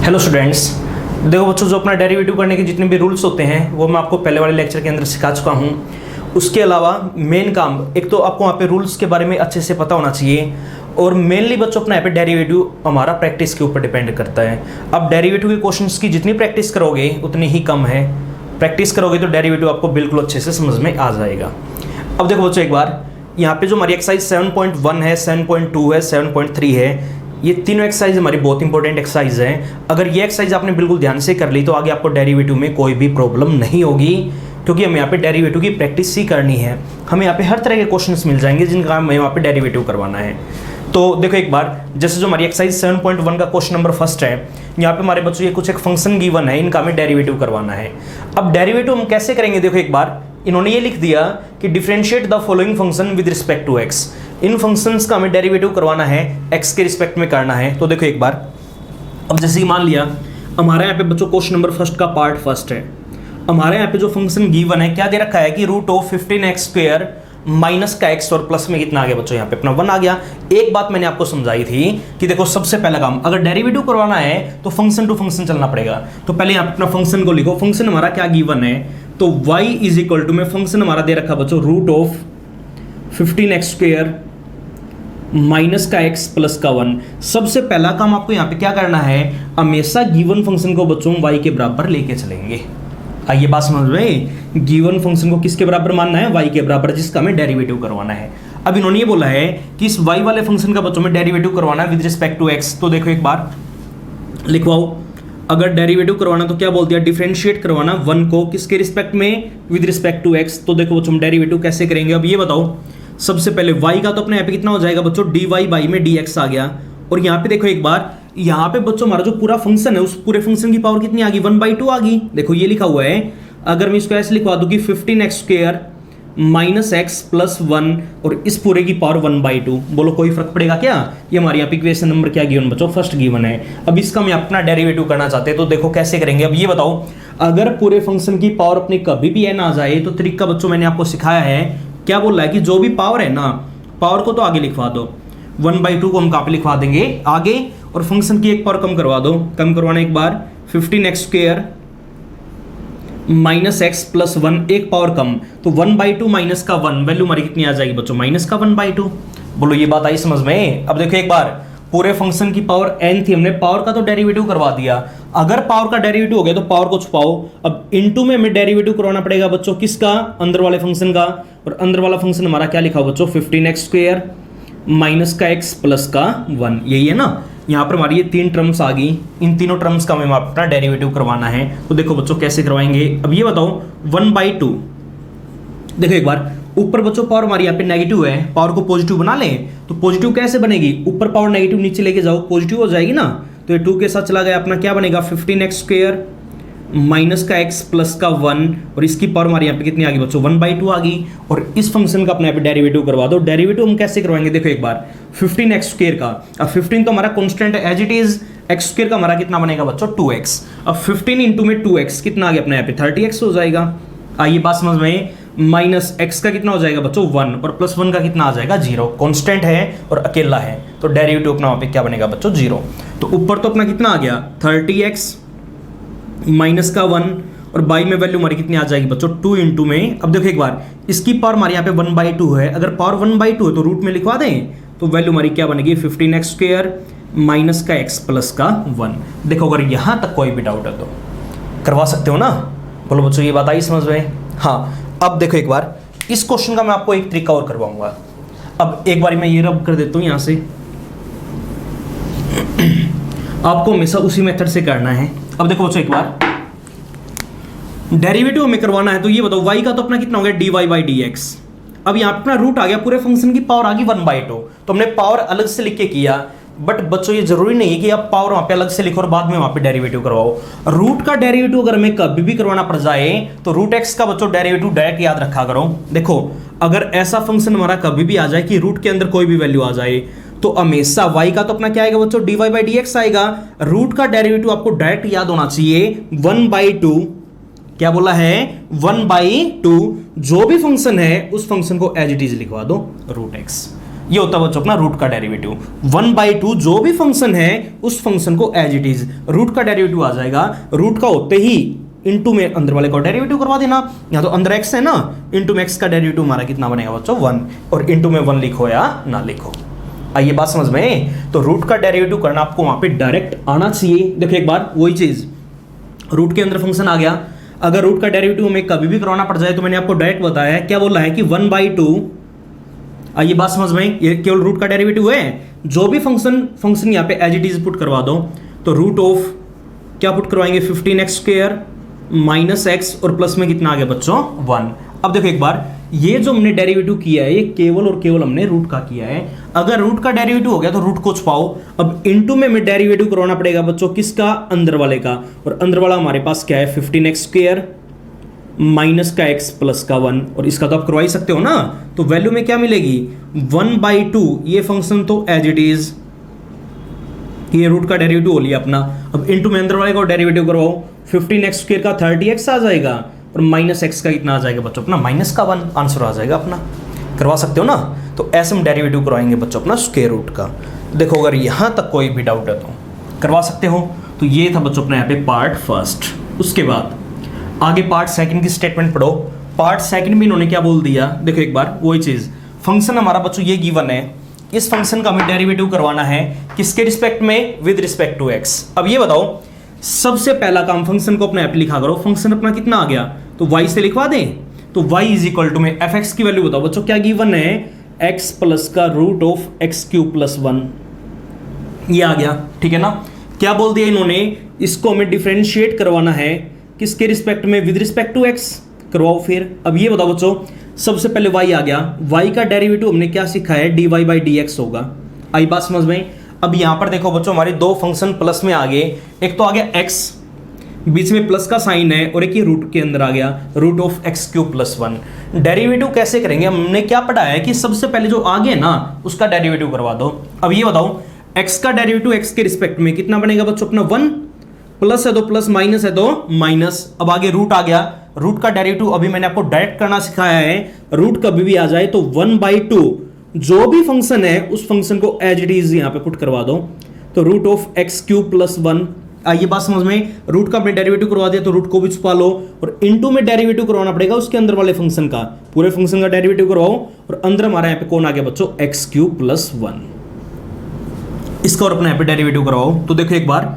Hello students, देखो बच्चों, जो अपना डेरिवेटिव करने के जितने भी रूल्स होते हैं वो मैं आपको पहले वाले लेक्चर के अंदर सिखा चुका हूँ। उसके अलावा मेन काम, एक तो आपको वहाँ पे रूल्स के बारे में अच्छे से पता होना चाहिए, और मेनली बच्चों अपना यहाँ पे डेरिवेटिव हमारा प्रैक्टिस के ऊपर डिपेंड करता है। अब डेरिवेटिव के क्वेश्चंस की जितनी प्रैक्टिस करोगे उतनी ही कम है। प्रैक्टिस करोगे तो डेरिवेटिव आपको बिल्कुल अच्छे से समझ में आ जाएगा। अब देखो बच्चों, एक बार यहाँ पे जो हमारी एक्सरसाइज 7.1 है, 7.2 है, 7.3 है, ये तीनों एक्सरसाइज हमारी बहुत इंपॉर्टेंट एक्सरसाइज है। अगर ये एक्सरसाइज आपने बिल्कुल ध्यान से कर ली तो आगे आपको डेरिवेटिव में कोई भी प्रॉब्लम नहीं होगी, क्योंकि हमें यहाँ पे डेरिवेटिव की प्रैक्टिस ही करनी है। हमें यहाँ पे हर तरह के क्वेश्चंस मिल जाएंगे जिनका हमें यहाँ पे डेरिवेटिव करवाना है। तो देखो एक बार, जैसे जो हमारी एक्सरसाइज 7.1 का क्वेश्चन नंबर फर्स्ट है, यहाँ पे हमारे बच्चों ये कुछ एक फंक्शन गिवन है, इनका हमें डेरिवेटिव करवाना है। अब डेरिवेटिव हम कैसे करेंगे, देखो एक बार इन्होंने ये लिख दिया कि differentiate the following function with respect to x. इन फंक्शंस का हमें डेरिवेटिव करवाना है, एक्स के रिस्पेक्ट में करना है। तो देखो एक बार, अब जैसे कि मान लिया हमारे यहाँ पे बच्चों क्वेश्चन नंबर फर्स्ट का पार्ट फर्स्ट है, हमारे यहाँ पे जो फंक्शन गिवन है क्या दे रखा है कि √15x² माइनस का x और प्लस में कितना आ गया बच्चों, यहाँ पे अपना 1 आ गया। एक बात मैंने आपको समझाई थी कि देखो सबसे पहला काम, अगर डेरिवेटिव करवाना है तो फंक्शन टू फंक्शन चलना पड़ेगा। तो पहले यहाँ पे अपना फंक्शन को लिखो। फंक्शन हमारा क्या गिवन है, तो y इज इक्वल टू में फंक्शन हमारा दे रखा बच्चों √15x² माइनस का x प्लस का 1। सबसे पहला काम आपको यहाँ पे क्या करना है, हमेशा गिवन फंक्शन को बच्चों y के बराबर लेके चलेंगे। आइए बात समझ में, गिवन फंक्शन को किसके बराबर मानना है, y के बराबर, जिसका हमें डेरिवेटिव करवाना है। अब इन्होंने ये बोला है कि इस y वाले फंक्शन का बच्चों में डेरिवेटिव करवाना है विद रिस्पेक्ट टू x। तो देखो एक बार लिखवाओ, अगर डेरिवेटिव करवाना तो क्या बोल दिया, डिफरेंशिएट करवाना 1 को किसके रिस्पेक्ट में, विद रिस्पेक्ट टू x। तो देखो बच्चों हम डेरिवेटिव कैसे करेंगे, अब ये बताओ। सबसे पहले y का तो अपने यहाँ पे कितना हो जाएगा बच्चों, dy बाई में dx आ गया। और यहाँ पे देखो एक बार, यहाँ पे बच्चों हमारा जो पूरा फंक्शन है उस पूरे फंक्शन की पावर कितनी आ गई, 1/2 आ गई। देखो ये लिखा हुआ है, अगर मैं इसको ऐसे लिखवा दूं कि 15x² माइनस x प्लस 1 और इस पूरे की पावर 1/2, बोलो कोई फर्क पड़ेगा क्या। ये हमारे यहाँ पे इक्वेशन नंबर क्या गिवन बच्चों, फर्स्ट गिवन है। अब इसका हम अपना डेरिवेटिव करना चाहते हैं, तो देखो कैसे करेंगे। अब ये बताओ, अगर पूरे फंक्शन की पावर अपनी कभी भी n आ जाए तो तरीका बच्चों मैंने आपको सिखाया है, क्या बोल रहा है कि जो भी पावर है ना, पावर को तो आगे लिखवा दो, 1/2 को हम कहाँ पे लिखवा देंगे आगे, और फंक्शन की एक पावर कम करवा दो। कम करवाना एक बार, 15x² माइनस x प्लस 1, एक पावर कम, तो 1/2 माइनस का 1, वैल्यू हमारी कितनी आ जाएगी बच्चों, माइनस का 1/2। बोलो ये बात आई समझ में। अब देखो एक बार, पूरे फंक्शन की पावर n थी, हमने पावर का तो डेरिवेटिव करवा दिया। अगर पावर का डेरिवेटिव हो गया तो पावर को छुपाओ। अब इनटू में हमें डेरिवेटिव करवाना पड़ेगा बच्चों किसका, अंदर वाले फंक्शन का। और अंदर वाला फंक्शन हमारा क्या लिखा हो बच्चों, 15x² माइनस का x प्लस का 1, यही है ना। यहाँ पर हमारी ये 3 टर्म्स आ गई, इन तीनों टर्म्स का हमें अपना डेरिवेटिव करवाना है। तो देखो बच्चों कैसे करवाएंगे, अब ये बताओ 1/2। देखो एक बार, ऊपर बच्चों पावर हमारी यहाँ पे नेगेटिव है, पावर को पॉजिटिव बना लें। तो पॉजिटिव कैसे बनेगी, ऊपर पावर नेगेटिव नीचे लेके जाओ, पॉजिटिव हो जाएगी ना। तो ये 2 के साथ चला गया, अपना क्या बनेगा, 15x² माइनस का x प्लस का 1, और इसकी पावर हमारी यहाँ पे कितनी आ गई बच्चों, 1/2 आ गई। और इस फंक्शन का अपने यहाँ पे डेरिवेटिव करवा दो। डेरिवेटिव हम कैसे करवाएंगे, देखो एक बार, 15x² का, अब 15 तो हमारा कांस्टेंट है एज इट इज, x² का हमारा कितना बनेगा बच्चों, 2x। अब 15 इंटू में 2x कितना आ गया अपने यहाँ पे, 30x हो जाएगा। आइए बात समझ में, माइनस x का कितना हो जाएगा बच्चों 1, और प्लस 1 का कितना आ जाएगा 0। कांस्टेंट है और अकेला है, तो डेरिवेटिव अपना वहाँ पे क्या बनेगा बच्चों, 0। तो ऊपर तो अपना कितना आ गया, 30x माइनस का 1, और बाई में वैल्यू हमारी कितनी आ जाएगी बच्चों, 2 इंटू में। अब देखो एक बार, इसकी पावर हमारे यहाँ पे 1/2 है, अगर पावर 1/2 है तो रूट में लिखवा दें, तो वैल्यू हमारी क्या बनेगी, 15x² माइनस का x प्लस का 1। देखो अगर यहाँ तक कोई भी डाउट है तो करवा सकते हो ना। बोलो बच्चों ये बात आई समझ में। हाँ, अब देखो एक बार, इस क्वेश्चन का मैं आपको एक तरीका और करवाऊंगा। अब एक बार मैं ये रब कर देता हूँ यहाँ से, आपको हमेशा उसी मेथड से करना है। अब देखो बच्चों एक बार, डेरिवेटिव हमें करवाना है, तो ये बताओ y का तो अपना कितना हो गया, dy बाई dx। अब यहाँ पे अपना रूट आ गया, पूरे फंक्शन की पावर आ गई 1/2, तो हमने पावर अलग से लिख के किया। बट बच्चों ये जरूरी नहीं है कि आप पावर वहां पे अलग से लिखो और बाद में वहां पे डेरिवेटिव करवाओ। रूट का डेरिवेटिव अगर हमें कभी भी करवाना पड़ जाए तो √x का बच्चों डेरिवेटिव डायरेक्ट याद रखा करो। देखो अगर ऐसा फंक्शन हमारा कभी भी आ जाए कि रूट के अंदर कोई भी वैल्यू आ जाए, तो हमेशा y का तो अपना क्या आएगा बच्चों, dy बाई dx आएगा। रूट का डेरिवेटिव आपको डायरेक्ट याद होना चाहिए 1/2, क्या बोला है 1/2, जो भी फंक्शन है उस फंक्शन को एज इट इज लिखवा दो √x। ये होता है बच्चों अपना रूट का डेरिवेटिव। 1/2 जो भी फंक्शन है उस फंक्शन को एज इट इज रूट का डेरिवेटिव आ जाएगा, रूट का होते ही इनटू में अंदर वाले का डेरिवेटिव करवा देना। यहाँ तो अंदर x है ना, इनटू में x का डेरिवेटिव हमारा कितना बनेगा बच्चों 1, और इनटू में 1 लिखो या ना लिखो। आइए बात समझ में, तो रूट का डेरिवेटिव करना आपको वहां पे डायरेक्ट आना चाहिए। देखो एक बार वही चीज, रूट के अंदर फंक्शन आ गया, अगर रूट का डेरिवेटिव हमें कभी भी करवाना पड़ जाए तो मैंने आपको डायरेक्ट बताया क्या बोला है कि 1/2। आइए बात समझ में, ये केवल रूट का डेरिवेटिव है, जो भी फंक्शन यहाँ पे एज इट इज पुट करवा दो, तो रूट ऑफ क्या पुट करवाएंगे 15x² माइनस एक्स और प्लस में कितना आ गया बच्चों 1। अब देखो एक बार, ये जो हमने डेरिवेटिव किया है ये केवल और केवल हमने रूट का किया है। अगर रूट का डेरिवेटिव हो गया तो रूट को छुपाओ। अब इनटू में हमें डेरिवेटिव करवाना पड़ेगा बच्चों किसका, अंदर वाले का, और अंदर वाला हमारे पास क्या है 15x² माइनस का x प्लस का 1, और इसका तो आप करवा ही सकते हो ना। तो वैल्यू में क्या मिलेगी 1/2, ये फंक्शन तो एज इट इज, ये रूट का डेरिवेटिव हो लिया अपना। अब इनटू में अंदर वाले का डेरिवेटिव करवाओ, 15x² का 30x आ जाएगा, और माइनस एक्स का कितना आ जाएगा बच्चों अपना माइनस का 1, आंसर आ जाएगा अपना। करवा सकते हो ना। तो ऐसे हम डेरिवेटिव करवाएंगे बच्चों अपना स्क्वायर रूट का। देखो अगर यहां तक कोई भी डाउट है तो करवा सकते हो। तो ये था बच्चों अपना यहाँ पे पार्ट फर्स्ट। उसके बाद आगे पार्ट सेकंड की स्टेटमेंट पढ़ो। पार्ट सेकंड में इन्होंने क्या बोल दिया, देखो एक बार वही चीज, फंक्शन हमारा बच्चों ये गिवन है, इस फंक्शन का हमें डेरिवेटिव करवाना है किसके रिस्पेक्ट में, विद रिस्पेक्ट टू एक्स। अब ये बताओ, सबसे पहला काम फंक्शन को अपने आप लिखा करो। फंक्शन अपना कितना आ गया, तो y से लिखवा दें, तो y इज इक्वल टू में fx की वैल्यू बताओ बच्चों क्या गिवन है, x प्लस का रूट ऑफ x³ प्लस 1, ये आ गया, ठीक है ना। क्या बोल दिया इन्होंने, इसको हमें डिफरेंशिएट करवाना है किसके रिस्पेक्ट में, विद रिस्पेक्ट टू x। करवाओ फिर। अब ये बताओ बच्चों, सबसे पहले y आ गया, y का डेरिवेटिव हमने क्या सीखा है, dy/dx होगा। आई बात समझ में। अब यहां पर देखो बच्चों, हमारे दो फंक्शन प्लस में आ गए, एक तो आ गया x, बीच में प्लस का साइन है, और एक ये रूट के अंदर आ गया root of x³ plus 1। Derivative कैसे करेंगे, हमने क्या पढ़ा है कि सबसे पहले जो आ गया ना उसका डेरिवेटिव करवा दो। अब ये बताओ, x का डेरिवेटिव x के रिस्पेक्ट में कितना बनेगा बच्चों अपना 1, प्लस है तो प्लस, माइनस है तो माइनस। अब आगे रूट आ गया, रूट का डेरिवेटिव अभी मैंने आपको डायरेक्ट करना सिखाया है, रूट कभी भी आ जाए तो 1/2 जो भी फंक्शन है उस फंक्शन को एज इट इज यहां पे पुट करवा दो, तो रूट ऑफ x³ प्लस 1। आइए बात समझ में, रूट का अपने डेरिवेटिव करवा दिया तो रूट को भी छुपा लो, और इनटू में डेरिवेटिव करवाना पड़ेगा उसके अंदर वाले फंक्शन का, पूरे फंक्शन का डेरिवेटिव करवाओ, और अंदर हमारा यहाँ पे कौन आ गया बच्चों x³ प्लस 1, इसका और अपने यहाँ पे डेरिवेटिव करवाओ। तो देखो एक बार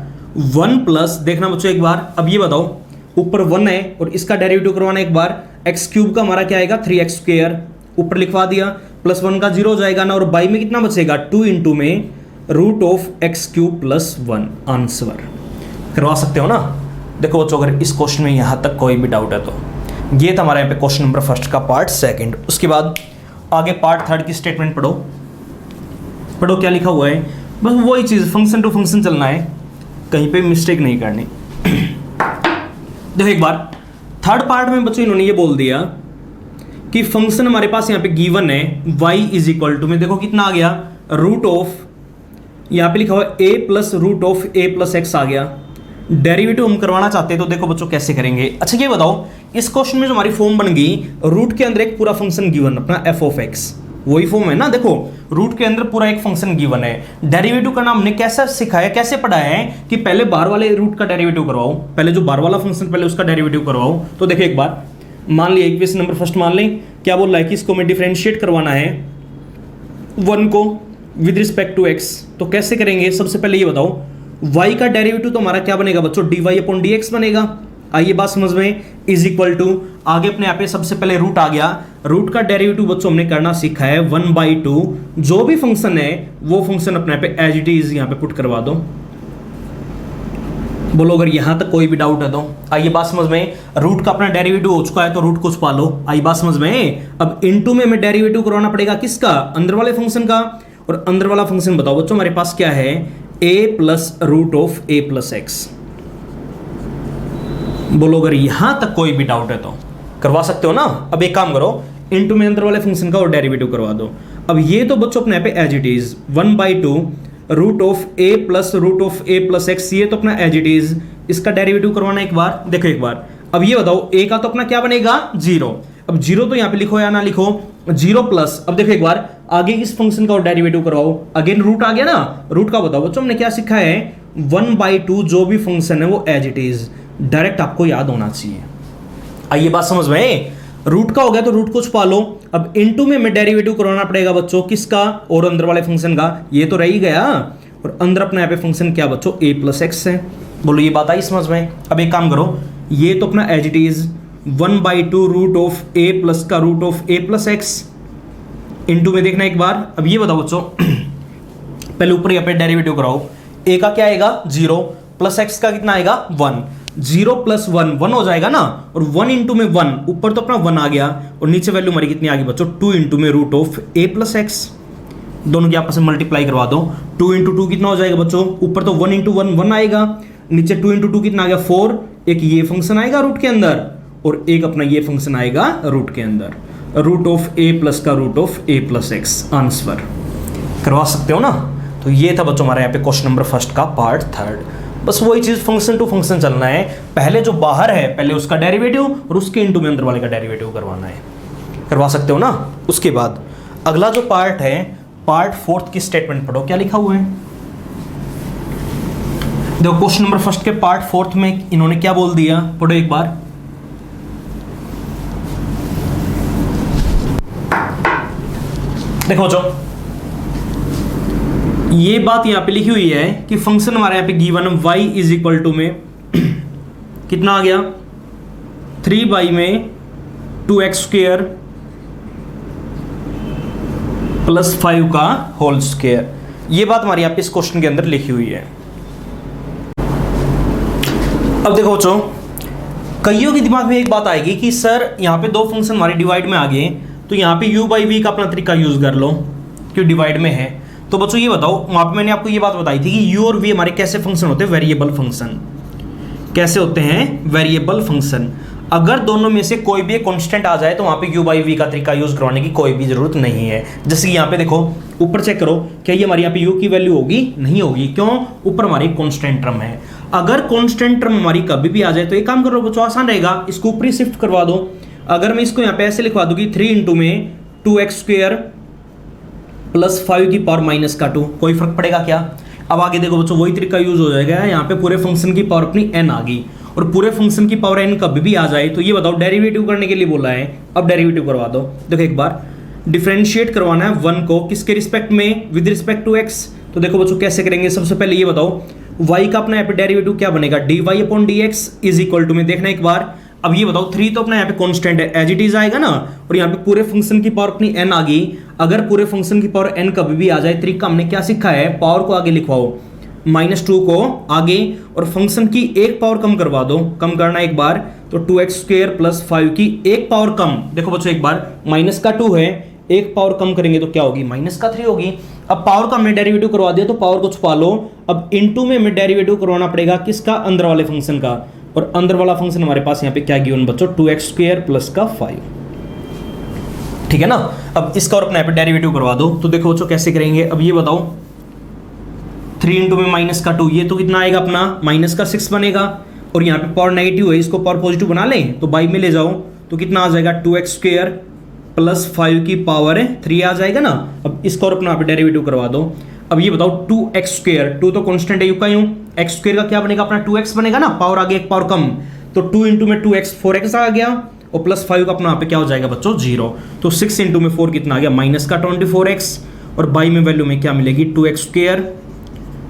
1 प्लस, देखना बच्चों एक बार, अब ये बताओ ऊपर 1 है और इसका डेरिवेटिव करवाना एक बार, x³ का हमारा क्या आएगा 3x², ऊपर लिखवा दिया, प्लस 1 का 0 हो जाएगा ना, और बाई में कितना बचेगा 2 इनटू में root of x³ plus 1, answer. करवा सकते हो ना। देखो बच्चों, अगर इस क्वेश्चन में यहां तक कोई भी डाउट है तो ये था हमारे यहाँ पे क्वेश्चन नंबर फर्स्ट का पार्ट सेकंड। उसके बाद आगे पार्ट थर्ड की स्टेटमेंट पढ़ो। पढ़ो क्या लिखा हुआ है, बस वही चीज, फंक्शन टू फंक्शन चलना है, कहीं पे मिस्टेक नहीं करनी। देखो एक बार थर्ड पार्ट में बच्चों इन्होंने ये बोल दिया कि फंक्शन हमारे पास यहाँ पे गिवन है y इज इक्वल टू में, देखो कितना आ गया रूट ऑफ, यहाँ पे लिखा हुआ a plus root of a plus x आ गया। डेरिवेटिव हम करवाना चाहते हैं तो देखो बच्चों कैसे करेंगे। अच्छा ये बताओ, इस क्वेश्चन में जो हमारी फॉर्म बन गई, रूट के अंदर एक पूरा फंक्शन गिवन अपना f ऑफ x, वही फॉर्म है ना। देखो रूट के अंदर पूरा एक फंक्शन गिवन है, डेरिवेटिव करना हमने कैसा सिखाया, कैसे पढ़ा है कि पहले बाहर वाले रूट का डेरिवेटिव करवाओ, पहले जो बाहर वाला फंक्शन पहले उसका डेरिवेटिव करवाओ। तो देखो एक बार मान लिया इक्वेशन नंबर फर्स्ट मान लें, क्या बोल रहा है कि इसको हमें डिफरेंशिएट करवाना है 1 को विद रिस्पेक्ट टू x। तो कैसे करेंगे, सबसे पहले ये बताओ y का डेरिवेटिव तो हमारा क्या बनेगा बच्चों dy/dx बनेगा। आइए बात समझ में, इज इक्वल टू, आगे अपने यहाँ पे सबसे पहले रूट आ गया, रूट का डेरिवेटिव बच्चों हमने करना सीखा है 1/2 जो भी फंक्शन है वो फंक्शन अपने यहाँ पे एज इट इज यहाँ पे पुट करवा दो। बोलो अगर यहां तक कोई भी डाउट है तो। आइए बात समझ में, रूट का अपना डेरिवेटिव हो चुका है तो रूट को छुपा लो। आइए बात समझ में, अब इनटू में हमें डेरिवेटिव करवाना पड़ेगा किसका, अंदर वाले फंक्शन का, और अंदर वाला फंक्शन बताओ बच्चों हमारे पास क्या है a plus root of a plus x. बोलो अगर यहां तक कोई भी डाउट है तो करवा सकते हो ना। अब एक काम करो, इनटू में अंदर वाले फंक्शन का और डेरिवेटिव करवा दो। अब ये तो बच्चों अपने पे as it is 1/2 root of a plus root of a plus x, ये तो अपना एज इट इज, इसका डेरिवेटिव करवाना एक बार। देखो एक बार, अब ये बताओ a का तो अपना क्या बनेगा 0, अब 0 तो यहाँ पे लिखो या ना लिखो 0 प्लस, अब देखो एक बार आगे इस फंक्शन का और डेरिवेटिव करवाओ, अगेन रूट आ गया ना, रूट का बताओ बच्चों। हमने क्या सीखा है, 1/2 जो भी फंक्शन है वो एज इट इज डायरेक्ट आपको याद होना चाहिए। आइए बात समझ में, रूट का हो गया तो रूट को छुपा लो। अब इनटू में हमें डेरिवेटिव करवाना पड़ेगा बच्चों, किसका, और अंदर वाले फंक्शन का, ये तो रह ही गया। और अंदर अपना यहाँ पे फंक्शन क्या बच्चों, a + x है। बोलो ये बात आई समझ में। अब एक काम करो, ये तो अपना as it is 1/2 root of a plus का root of a + x into में देखना एक बार। अब ये बताओ बच्चों पहले ऊपर यहाँ पे डेरिवेटिव कराओ, a का क्या आएगा 0 प्लस x का कितना आएगा 1, 0 + 1 1 हो जाएगा ना, और 1 इंटू में 1, ऊपर तो अपना 1 आ गया और नीचे वैल्यू हमारी कितनी आ गई बच्चों 2 इंटू में रूट ऑफ a + x, दोनों की आपस में मल्टीप्लाई करवा दो। 2 इंटू 2 कितना हो जाएगा बच्चों, ऊपर तो 1 इंटू 1 1 आएगा, नीचे 2 इंटू 2 कितना आ गया 4, एक ये फंक्शन आएगा रूट के अंदर और एक अपना ये फंक्शन आएगा रूट के अंदर, रूट ऑफ a प्लस का root of a + x, answer करवा सकते हो ना। तो ये था बच्चों हमारे यहाँ पे क्वेश्चन नंबर फर्स्ट का पार्ट थर्ड। बस वही चीज फंक्शन टू फंक्शन चलना है, पहले जो बाहर है पहले उसका डेरिवेटिव और उसके इनटू में अंदर वाले का डेरिवेटिव करवाना है, करवा सकते हो ना। उसके बाद अगला जो पार्ट है, पार्ट फोर्थ की स्टेटमेंट पढ़ो, क्या लिखा हुआ है देखो। क्वेश्चन नंबर फर्स्ट के पार्ट फोर्थ में इन्होंने क्या बोल दिया, पढ़ो एक बार। देखो बच्चों ये बात यहां पे लिखी हुई है कि फंक्शन हमारे यहां पे given y is equal to में कितना आ गया 3y में 2x² + 5 का होल स्क्वायर। ये बात हमारे यहाँ पे इस क्वेश्चन के अंदर लिखी हुई है। अब देखो बच्चों कईयों के दिमाग में एक बात आएगी कि सर यहाँ पे दो फंक्शन हमारे डिवाइड में आ गए, तो यहाँ पे u/v का अपना तरीका यूज कर लो क्योंकि डिवाइड में है। तो बच्चों ये बताओ, वहां पे मैंने आपको ये बात बताई थी कि u और v हमारे कैसे फंक्शन होते हैं, वेरिएबल फंक्शन। कैसे होते हैं, वेरिएबल फंक्शन। अगर दोनों में से कोई भी एक कांस्टेंट आ जाए तो वहां पे u/v का तरीका यूज करवाने की कोई भी जरूरत नहीं है। जैसे यहाँ पे देखो ऊपर चेक करो, क्या ये हमारे यहाँ पे u की वैल्यू होगी, नहीं होगी, क्यों, ऊपर हमारी कांस्टेंट टर्म है। अगर कांस्टेंट टर्म हमारी कभी भी आ जाए तो एक काम करो बच्चों, आसान रहेगा, इसको ऊपर शिफ्ट करवा दो। अगर मैं इसको यहाँ पे ऐसे लिखवा दूंगी 3 इंटू में 2x² + 5 की पावर -2, कोई फर्क पड़ेगा क्या। अब आगे देखो बच्चों वही तरीका यूज हो जाएगा, यहाँ पे पूरे फंक्शन की पावर अपनी n आ गई, और पूरे फंक्शन की पावर n कभी भी आ जाए तो ये बताओ डेरिवेटिव करने के लिए बोला है। अब डेरिवेटिव करवा दो। देखो एक बार डिफरेंशिएट करवाना है 1 को किसके रिस्पेक्ट में, विद रिस्पेक्ट टू x। तो देखो बच्चों कैसे करेंगे, सबसे पहले ये बताओ y का अपना यहाँ पे डेरिवेटिव क्या बनेगा, dy/dx इज इक्वल टू में देखना एक बार। अब ये बताओ 3 तो अपना यहाँ पे कांस्टेंट है, एज इट इज आएगा ना, और यहाँ पे पूरे फंक्शन की पावर अपनी n आ गई। अगर पूरे फंक्शन की पावर n कभी भी आ जाए, तरीका हमने क्या सीखा है, पावर को आगे लिखवाओ, -2 को आगे, और फंक्शन की एक पावर कम करवा दो। कम करना एक बार तो 2x² + 5 की एक पावर कम। देखो बच्चों एक बार -2 है, एक पावर कम करेंगे तो क्या होगी, -3 होगी। अब पावर का हमने डेरिवेटिव करवा दिया तो पावर को छुपा लो। अब इनटू में हमें डेरिवेटिव करवाना पड़ेगा किसका, अंदर वाले फंक्शन का, और अंदर वाला फंक्शन हमारे पास यहाँ पे क्या गिवन बच्चों 2x² + का 5, ठीक है ना। अब इसका और अपने यहाँ पे डेरिवेटिव करवा दो। तो देखो बच्चों कैसे करेंगे, अब ये बताओ 3 इंटू में -2, ये तो कितना आएगा अपना -6 बनेगा, और यहाँ पे पावर नेगेटिव है, इसको पावर पॉजिटिव बना लें तो बाई में ले जाओ तो कितना आ जाएगा 2x² + 5 की पावर 3 आ जाएगा ना। अब इसका और अपना यहाँ पे डेरिवेटिव करवा दो। अब ये बताओ 2x², 2 तो कांस्टेंट है, यू का यूं, x² का क्या बनेगा अपना 2x बनेगा ना, पावर आगे एक पावर कम, तो 2 इंटू में 2x 4x आ गया, और +5 का अपना यहाँ पे क्या हो जाएगा बच्चों 0। तो 6 इंटू में 4 कितना आ गया -24x, और बाई में वैल्यू में क्या मिलेगी 2x²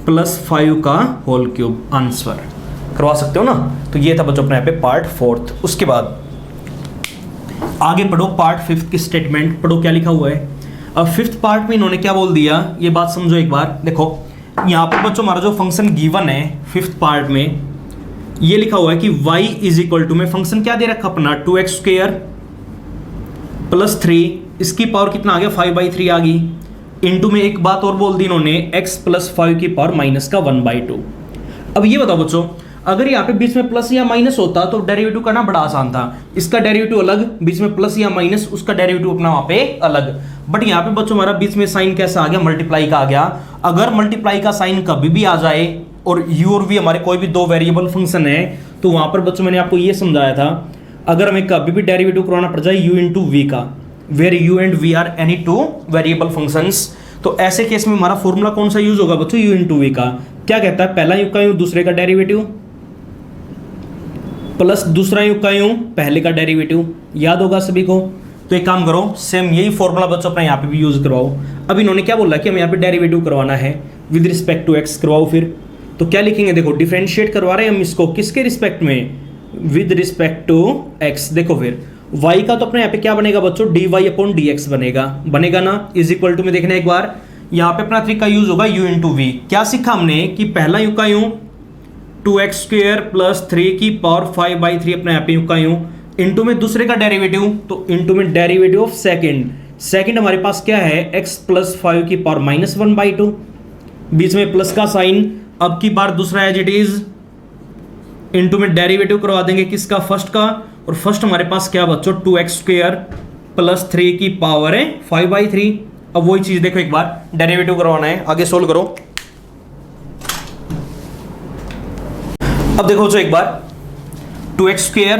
+ 5 का होल क्यूब, आंसर करवा सकते हो ना। तो ये था बच्चों अपने यहाँ पे पार्ट फोर्थ। उसके बाद आगे पढ़ो पार्ट फिफ्थ की स्टेटमेंट पढ़ो, क्या लिखा हुआ है। अब फिफ्थ पार्ट में इन्होंने क्या बोल दिया, ये बात समझो एक बार। देखो यहाँ पर बच्चों हमारा जो फंक्शन गिवन है फिफ्थ पार्ट में, ये लिखा हुआ है कि y इज इक्वल टू में फंक्शन क्या दे रखा अपना 2x² + 3, इसकी पावर कितना आ गया 5/3 आ गई, इनटू में एक बात और बोल दी इन्होंने x + 5 की पावर -1/2। अब ये बताओ बच्चों अगर यहाँ पे बीच में प्लस या माइनस होता तो डेरिवेटिव करना बड़ा आसान था। इसका डेरिवेटिव अलग, बीच में प्लस या माइनस, उसका डेरिवेटिव अपना वहां पे अलग। बट यहाँ पे बच्चों हमारा बीच में साइन कैसा आ गया, मल्टीप्लाई का आ गया। अगर मल्टीप्लाई का साइन कभी भी आ जाए और u और v हमारे कोई भी दो वेरिएबल फंक्शन है, तो वहां पर बच्चों मैंने आपको ये समझाया था, अगर हमें कभी भी डेरिवेटिव करवाना पड़ जाए u × v का, where u and v are any two variable functions. तो ऐसे केस में हमारा फॉर्मूला कौन सा यूज होगा बच्चों, यू इंटू वी का। क्या कहता है, पहला यू का यू दूसरे का डेरिवेटिव प्लस दूसरा यू का यू पहले का डेरिवेटिव, याद होगा सभी को। तो एक काम करो, सेम यही फॉर्मूला बच्चों अपने यहाँ पे भी यूज करवाओ। अब इन्होंने क्या बोला कि हमें यहाँ पे डेरिवेटिव करवाना है विद रिस्पेक्ट टू एक्स, करवाओ फिर। तो क्या लिखेंगे, देखो डिफरेंशिएट करवा रहे हैं हम इसको किसके रिस्पेक्ट में, विद रिस्पेक्ट टू एक्स। देखो फिर y का तो अपने यहाँ पे क्या बनेगा बच्चों, dy अपॉन dx बनेगा, बनेगा ना, इज इक्वल टू में देखना एक बार, यहाँ पे अपना तरीका यूज होगा u इंटू वी। क्या सीखा हमने कि पहला यू का यू 2x स्क्वायर प्लस 3 की पावर 5/3 अपने यहाँ पे यू का यू इंटू में दूसरे का डेरिवेटिव, तो इंटू में डेरिवेटिव ऑफ सेकंड हमारे पास क्या है, x प्लस 5 की पावर -1/2, बीच में प्लस का साइन। अब की बार दूसरा एज इट इज इंटू में डेरिवेटिव करवा देंगे किसका, फर्स्ट का, और फर्स्ट हमारे पास क्या बच्चों 2x स्क्वायर प्लस 3 की पावर है 5/3। अब वही चीज देखो एक बार, डेरिवेटिव करवाना है, आगे सोल्व करो। अब देखो बच्चों एक बार 2x स्क्वायर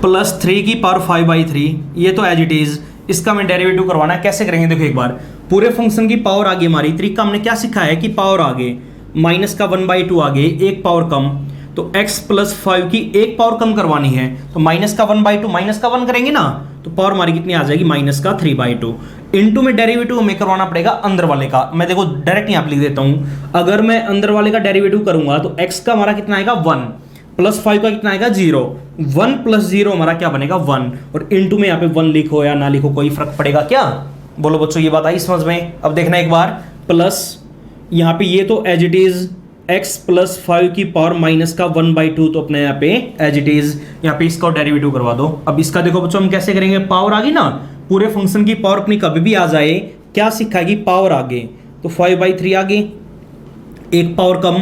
प्लस 3 की पावर 5/3, ये तो एज इट इज, इसका हमें डेरिवेटिव करवाना है। कैसे करेंगे, देखो एक बार, पूरे फंक्शन की पावर आगे हमारी तरीका हमने क्या सीखा है कि पावर आगे माइनस का 1/2 आगे एक पावर कम, तो x प्लस 5 की एक पावर कम करवानी है, तो माइनस का 1/2 माइनस का 1 करेंगे ना, तो पावर हमारी कितनी आ जाएगी, माइनस का 3/2। इंटू में डेरिवेटिव हमें करवाना पड़ेगा अंदर वाले का। मैं देखो डायरेक्ट यहाँ पे लिख देता हूँ, अगर मैं अंदर वाले का डेरिवेटिव करूंगा तो x का हमारा कितना आएगा 1, प्लस 5 का कितना आएगा 0, 1 प्लस 0 हमारा क्या बनेगा 1, और इंटू में यहाँ पे 1 लिखो या ना लिखो कोई फर्क पड़ेगा क्या, बोलो बच्चों ये बात आई समझ में। अब देखना एक बार, प्लस यहाँ पे ये तो as it is x plus 5 की पावर माइनस का 1/2, तो अपने यहाँ पे एज इट इज, यहाँ पे इसका डेरिवेटिव करवा दो। अब इसका देखो बच्चों हम कैसे करेंगे, पावर आ गई ना, पूरे फंक्शन की पावर अपनी कभी भी आ जाए, क्या सीखाएगी, पावर आगे, तो 5/3 आगे एक पावर कम,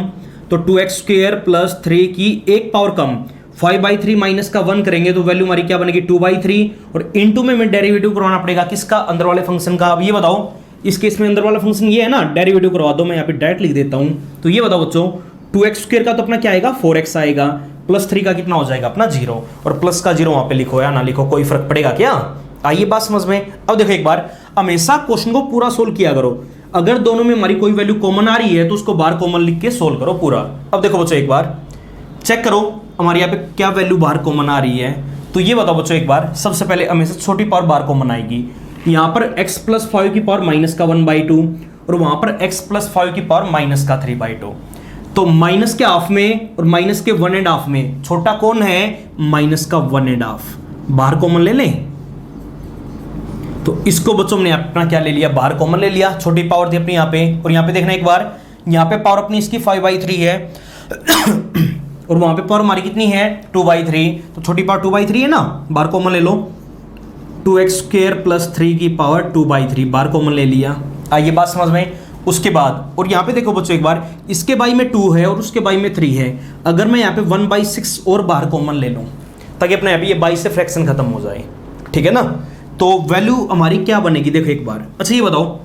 तो 2x स्क्वायर प्लस 3 की एक पावर कम, 5/3 माइनस का 1 करेंगे तो वैल्यू हमारी क्या बनेगी 2/3, और इंटू में डेरिवेटिव करवाना पड़ेगा किसका, अंदर वाले फंक्शन का। अब ये बताओ इस केस में अंदर वाला फंक्शन ये है ना, डेरिवेटिव करवा दो, मैं यहाँ पे डायरेक्ट लिख देता हूँ। तो ये बताओ बच्चों 2x स्क्वायर का तो अपना क्या आएगा 4x आएगा, प्लस 3 का कितना हो जाएगा अपना 0, और प्लस का 0 वहां पे लिखो या ना लिखो कोई फर्क पड़ेगा क्या, आइए बात समझ में। अब देखो एक बार, हमेशा क्वेश्चन को पूरा सोल्व किया करो, अगर दोनों में हमारी कोई वैल्यू कॉमन आ रही है तो उसको बाहर कॉमन लिख के सोल्व करो पूरा। अब देखो बच्चों एक बार चेक करो हमारे यहाँ पे क्या वैल्यू बाहर कॉमन आ रही है। तो ये बताओ बच्चों एक बार, सबसे पहले हमेशा छोटी पावर बाहर कॉमन आएगी, यहाँ पर x प्लस 5 की पावर माइनस का 1/2, और वहां पर x प्लस 5 की पावर माइनस का 3/2। तो माइनस के हाफ में और माइनस के 1.5 में छोटा कौन है, माइनस का 1.5, बाहर कॉमन ले लें। तो इसको बच्चों ने अपना क्या ले लिया, बाहर कॉमन ले लिया, छोटी पावर थी अपनी यहाँ पे, और यहाँ पे देखना एक बार, यहाँ पे पावर अपनी इसकी 5/3 है और वहां पे पावर हमारी कितनी है 2/3, तो छोटी पावर 2/3 है ना, बाहर कॉमन ले लो, 2x स्क्वायर प्लस 3 की पावर 2/3 बार कॉमन ले लिया। आइए बात समझ में। उसके बाद और यहाँ पे देखो बच्चों एक बार, इसके बाई में 2 है और उसके बाई में 3 है, अगर मैं यहाँ पे 1/6 और बाहर कॉमन ले लूँ ताकि अपने यहाँ पे ये बाई से फ्रैक्शन खत्म हो जाए, ठीक है ना, तो वैल्यू हमारी क्या बनेगी देखो एक बार। अच्छा ये बताओ,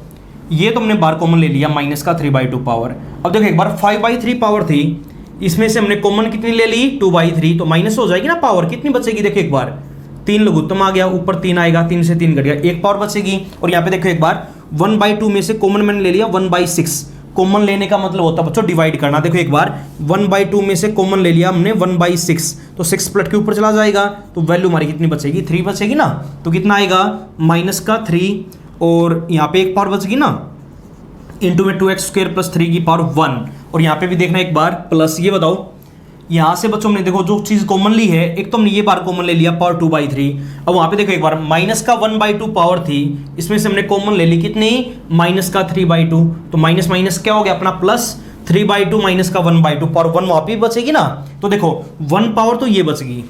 ये तो हमने बाहर कॉमन ले लिया माइनस का 3/2 पावर। अब देखो एक बार 5/3 पावर थी, इसमें से हमने कॉमन कितनी ले ली 2/3, तो माइनस हो जाएगी ना, पावर कितनी बचेगी देखो एक बार, 3 लघुत्तम आ गया, ऊपर 3 आएगा, 3 से 3 घट गया, एक पावर बचेगी। और यहाँ पे देखो एक बार 1/2 में से कॉमन मैंने ले लिया 1/6, कॉमन लेने का मतलब होता है बच्चों डिवाइड करना। देखो एक बार 1/2 में से कॉमन ले लिया हमने 1/6, तो 6 प्लट के ऊपर चला जाएगा, तो वैल्यू हमारी कितनी बचेगी 3 बचेगी ना, तो कितना आएगा माइनस का 3, और यहाँ पे एक पावर बचेगी ना, इंटू में 2x स्क्वायर प्लस 3 की पावर 1, और यहाँ पे भी देखना एक बार प्लस। ये बताओ यहाँ से बच्चों हमने देखो जो चीज कॉमन ली है, एक तो हमने ये बार कॉमन ले लिया पावर 2/3, अब वहां पे देखो एक बार माइनस का 1/2 पावर थी, इसमें से हमने कॉमन ले ली कितनी माइनस का 3/2, तो माइनस माइनस क्या हो गया अपना प्लस, 3/2 माइनस का 1/2 पावर 1 वहां पे बचेगी ना, तो देखो 1 पावर तो ये बच गई,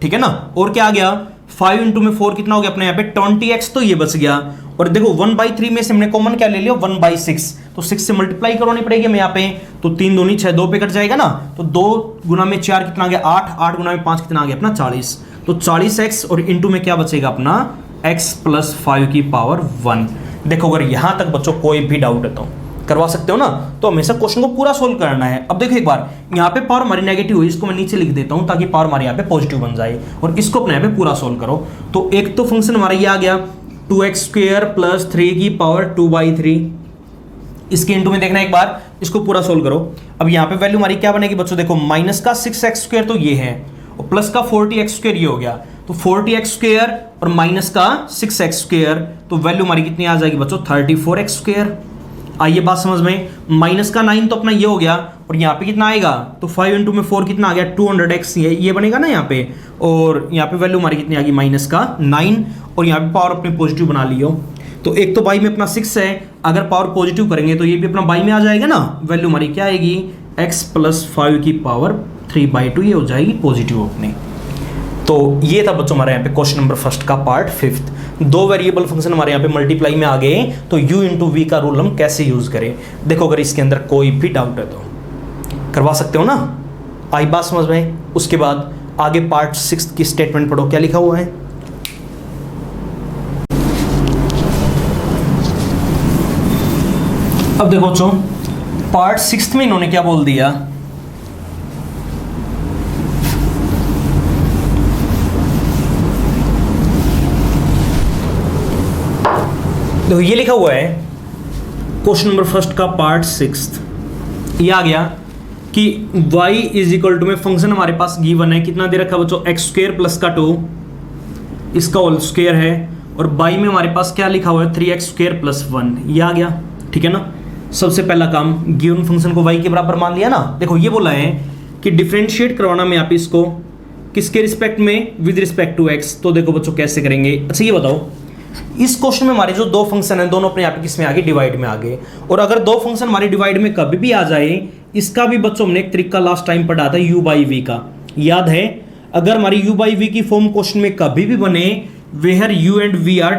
ठीक है ना, और क्या आ गया 5 इंटू में 4 कितना हो गया अपने यहाँ पे 20x, तो ये बच गया। और देखो 1/3 में से हमने कॉमन क्या ले लिया 1/6, तो 6 से मल्टीप्लाई करवानी पड़ेगी हमें यहाँ पे, तो 3 दूनी 6, 2 पे कट जाएगा ना, तो 2 गुना में 4 कितना आ गया 8, 8 गुना में 5 कितना आ गया अपना 40, तो 40x, और इंटू में क्या बचेगा अपना x प्लस 5 की पावर 1। देखो अगर यहाँ तक बच्चों कोई भी डाउट है तो करवा सकते हो ना। तो हमेशा क्वेश्चन को पूरा सोल्व करना है। अब देखो एक बार, यहाँ पे पावर हमारी नेगेटिव हुई, इसको मैं नीचे लिख देता हूँ ताकि पावर हमारे यहाँ पे पॉजिटिव बन जाए, और इसको अपने यहाँ पे पूरा सोल्व करो। तो एक तो फंक्शन हमारा ये आ गया 2x² प्लस 3 की पावर 2/3, इसके इंटू में देखना एक बार, इसको पूरा सोल्व करो। अब यहाँ पे वैल्यू हमारी क्या बनेगी बच्चों, देखो माइनस का 6x² तो ये है, और प्लस का 40x² ये हो गया, तो 40x² और माइनस का 6x², तो वैल्यू हमारी कितनी आ जाएगी बच्चों, 34x²। आइए बात समझ में, माइनस का 9 तो अपना ये हो गया, और यहाँ पे कितना आएगा, तो 5 इंटू में 4 कितना आ गया, 200x ये बनेगा ना यहाँ पे, और यहाँ पे वैल्यू हमारी कितनी आ गई, माइनस का 9, और यहाँ पे पावर अपने पॉजिटिव बना लियो। तो एक तो बाई में अपना 6 है, अगर पावर पॉजिटिव करेंगे तो ये भी अपना बाई में आ जाएगा ना, वैल्यू हमारी क्या आएगी, x प्लस 5 की पावर 3/2 ये हो जाएगी पॉजिटिव अपनी। तो ये था बच्चों हमारे यहाँ पे क्वेश्चन नंबर फर्स्ट का पार्ट 5। दो वेरिएबल फंक्शन हमारे यहाँ पे मल्टीप्लाई में आ गए, तो u इंटू वी का रूल हम कैसे यूज करें। देखो अगर इसके अंदर कोई भी डाउट है तो करवा सकते हो ना, आई बात समझ में। उसके बाद आगे पार्ट 6 की स्टेटमेंट पढ़ो, क्या लिखा हुआ है। अब देखो बच्चों पार्ट 6 में इन्होंने क्या बोल दिया, देखो ये लिखा हुआ है क्वेश्चन नंबर फर्स्ट का पार्ट 6, ये आ गया कि y इज इक्वल टू में फंक्शन हमारे पास गिवन है, कितना दे रखा है बच्चों, x² प्लस का 2, इसका होल स्क्वायर है, और बाई में हमारे पास क्या लिखा हुआ है, 3x² प्लस 1, ये आ गया, ठीक है ना। सबसे पहला काम, गिवन फंक्शन को y के बराबर मान लिया ना। देखो ये बोला है कि डिफरेंशिएट करवाना में आप इसको किसके रिस्पेक्ट में, विद रिस्पेक्ट टू x। तो देखो बच्चों कैसे करेंगे, अच्छा ये बताओ, इस क्वेश्चन में हमारे जो दो फंक्शन हैं दोनों अपने यहाँ पे किस में आ गए, डिवाइड में आ गए। और अगर दो फंक्शन हमारे डिवाइड में कभी भी आ जाए, इसका भी बच्चों हमने एक तरीका लास्ट टाइम पढ़ा था u/v का, याद है। अगर हमारी u/v की फॉर्म क्वेश्चन में कभी भी बने, where u and v are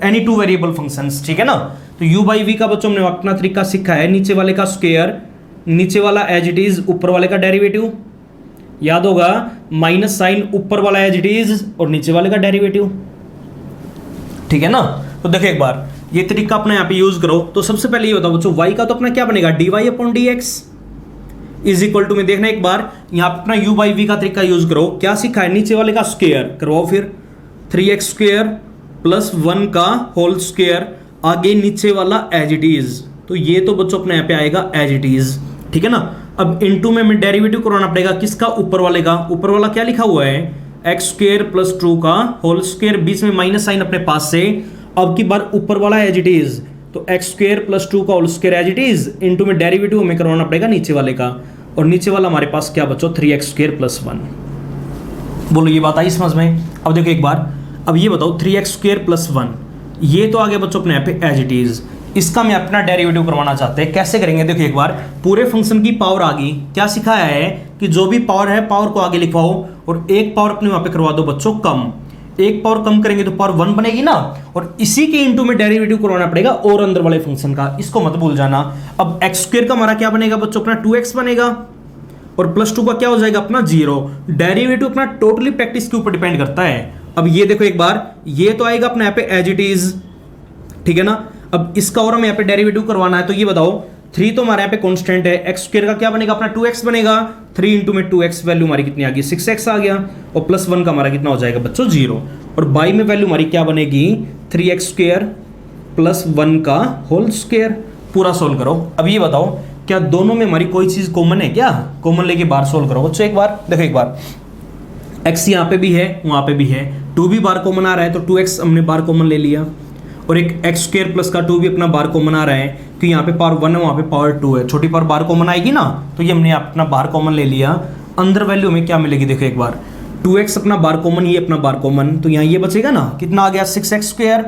any two variable functions, ठीक है ना। तो u/v का बच्चों हमने अपना तरीका सीखा है, नीचे वाले का स्क्वायर, नीचे वाला एज इट इज, ऊपर वाले का डेरिवेटिव, याद होगा, माइनस साइन ऊपर वाला एज इट इज और नीचे वाले का डेरिवेटिव, ठीक है ना। तो देखो एक बार ये तरीका अपने यहाँ पे यूज करो। तो सबसे पहले ये बताओ बच्चों, y का तो अपना क्या बनेगा, dy/dx इज इक्वल टू में देखना एक बार, यहाँ पे अपना u/v का तरीका यूज करो। क्या सीखा है, नीचे वाले का स्क्वायर करवाओ, फिर 3x² प्लस 1 का होल स्क्वायर, आगे नीचे वाला एज इट इज। तो ये तो बच्चों अपने यहाँ पे आएगा एज इट इज, ठीक है ना। अब इनटू में डेरिवेटिव करवाना पड़ेगा, किसका, ऊपर वाले का। ऊपर वाला क्या लिखा हुआ है, x² प्लस 2 का होल स्क्वायर, बीच में माइनस साइन अपने पास से। अब की बार ऊपर वाला एज इट इज, तो x² प्लस 2 का whole square as it is, into में डेरिवेटिव हमें करवाना पड़ेगा नीचे वाले का, और नीचे वाला हमारे पास क्या बच्चों, 3x² प्लस 1। बोलो ये बात आई समझ में। अब देखो एक बार, अब ये बताओ 3x² प्लस 1, ये तो आ गया बच्चों अपने यहाँ पे एज इट इज। इसका मैं अपना डेरिवेटिव करवाना चाहते हैं, कैसे करेंगे। देखो एक बार, पूरे फंक्शन की पावर आ गई, क्या सिखाया है कि जो भी पावर है पावर को आगे लिखवाओ, और एक पावर अपने वहां पे करवा दो बच्चों कम। एक पावर कम करेंगे तो पावर 1 बनेगी ना, और इसी के इनटू में डेरिवेटिव करवाना पड़ेगा और अंदर वाले फंक्शन का, इसको मत भूल जाना। अब x² का हमारा क्या बनेगा बच्चों, अपना 2x बनेगा, और प्लस 2 का क्या हो जाएगा अपना 0। डेरिवेटिव अपना टोटली प्रैक्टिस के ऊपर डिपेंड करता है। अब ये देखो एक बार, ये तो आएगा अपने यहाँ पे एज इट इज, ठीक है ना। अब इसका और हमें यहाँ पे डेरिवेटिव करवाना है, तो ये बताओ 3 तो हमारे यहाँ पे कांस्टेंट है, x² का क्या बनेगा अपना 2x बनेगा, 3 इंटू में 2x, वैल्यू हमारी कितनी आ गई, 6x आ गया, और प्लस 1 का हमारा कितना हो जाएगा बच्चों 0, और बाई में वैल्यू हमारी क्या बनेगी, 3x² प्लस 1 का होल स्क्वायर। पूरा सोल्व करो। अब ये बताओ क्या दोनों में हमारी कोई चीज कॉमन है, क्या कॉमन लेके बाहर सोल्व करो बच्चों। एक बार देखो, एक बार x यहाँ पे भी है, वहां पे भी है, 2 भी बाहर कॉमन आ रहा है, तो 2x हमने बाहर कॉमन ले लिया, और एक x² प्लस का 2 भी अपना बाहर कॉमन आ रहा है, कि यहाँ पे पावर 1 है वहाँ पे पावर 2 है, छोटी पावर बाहर कॉमन आएगी ना, तो ये हमने अपना बाहर कॉमन ले लिया। अंदर वैल्यू में क्या मिलेगी, देखो एक बार, 2x अपना बाहर कॉमन, ये अपना बाहर कॉमन, तो यहाँ ये बचेगा ना, कितना आ गया 6x²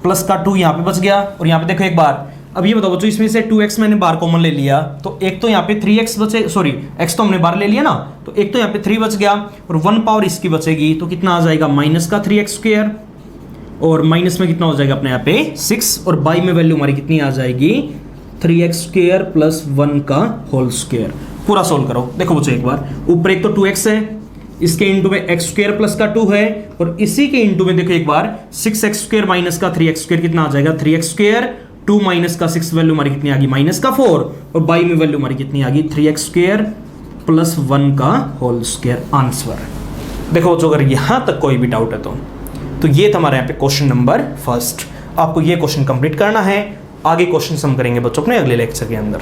प्लस का 2 यहाँ पे बच गया। और यहाँ पे देखो एक बार, अब ये बताओ बच्चों, इसमें से 2x मैंने बाहर कॉमन ले लिया, तो एक तो यहाँ पे 3x बचे, सॉरी x तो हमने बाहर ले लिया ना, तो एक तो यहाँ पे 3 बच गया, और 1 पावर इसकी बचेगी, तो कितना आ जाएगा माइनस का 3x², और माइनस में कितना हो जाएगा अपने यहाँ पे 6, और बाई में वैल्यू हमारी कितनी आ जाएगी 3x² प्लस 1 का होल स्क्वायर। पूरा सोल्व करो। देखो बच्चों एक बार, ऊपर एक तो 2x है, इसके इंटू में x² प्लस का 2 है, और इसी के इंटू में देखो एक बार 6x² माइनस का 3x² कितना आ जाएगा 3x² 2 माइनस का 6 वैल्यू हमारी कितनी आ गई माइनस का 4, और बाई में वैल्यू हमारी कितनी आ गई 3x² प्लस 1 का होल स्क्वायर आंसर। देखो बच्चों, अगर यहां तक कोई भी डाउट है तो ये था हमारे यहाँ पे क्वेश्चन नंबर फर्स्ट। आपको ये क्वेश्चन कंप्लीट करना है, आगे क्वेश्चन हम करेंगे बच्चों अपने अगले लेक्चर के अंदर।